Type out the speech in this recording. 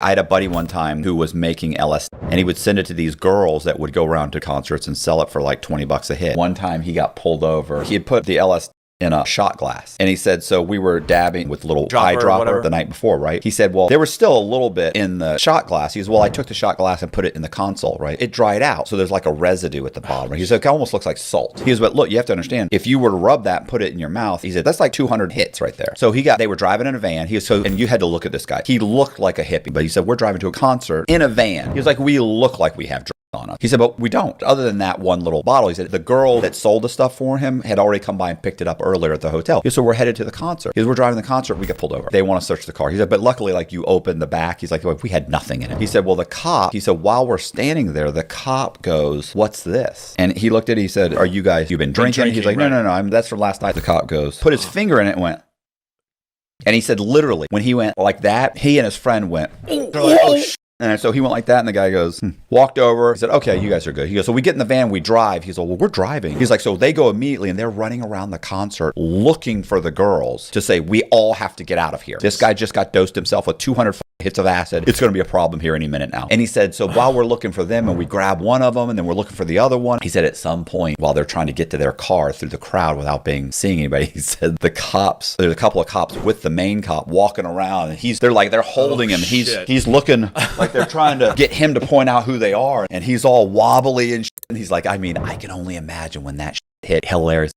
I had a buddy one time who was making LSD, and he would send it to these girls that would go around to concerts and sell it for like $20 a hit. One time he got pulled over. He had put the LSD in a shot glass. And he said, so we were dabbing with little eyedropper the night before, right? He said, well, there was still a little bit in the shot glass. He said, well, I took the shot glass and put it in the console, right? It dried out. So there's like a residue at the bottom. He said, it almost looks like salt. He said, but look, you have to understand, if you were to rub that and put it in your mouth, he said, that's like 200 hits right there. So they were driving in a van. And you had to look at this guy. He looked like a hippie, but he said, we're driving to a concert in a van. He was like, we look like we have drugs on us. He said, but we don't. Other than that one little bottle, he said, the girl that sold the stuff for him had already come by and picked it up earlier at the hotel. He said, so we're headed to the concert. He said, we're driving the concert. We get pulled over. They want to search the car. He said, but luckily, like you open the back. He's like, well, we had nothing in it. He said, well, he said, while we're standing there, the cop goes, what's this? And he looked at it. He said, you've been drinking? He's like, no, that's from last night. The cop goes, put his finger in it and went. And he said, literally, when he went like that, he and his friend went, oh, and so he went like that, and the guy goes, walked over. He said, okay, you guys are good. He goes, so we get in the van, we drive. He's like, well, we're driving. He's like, so they go immediately, and they're running around the concert looking for the girls to say, we all have to get out of here. This guy just got dosed himself with 200 hits of acid. It's going to be a problem here any minute now. And he said, so while we're looking for them, and we grab one of them, and then we're looking for the other one, he said at some point, while they're trying to get to their car through the crowd without seeing anybody, he said there's a couple of cops with the main cop walking around, and they're holding him. He's looking like they're trying to get him to point out who they are, and he's all wobbly and he's like, I mean, I can only imagine when that hit. Hilarious.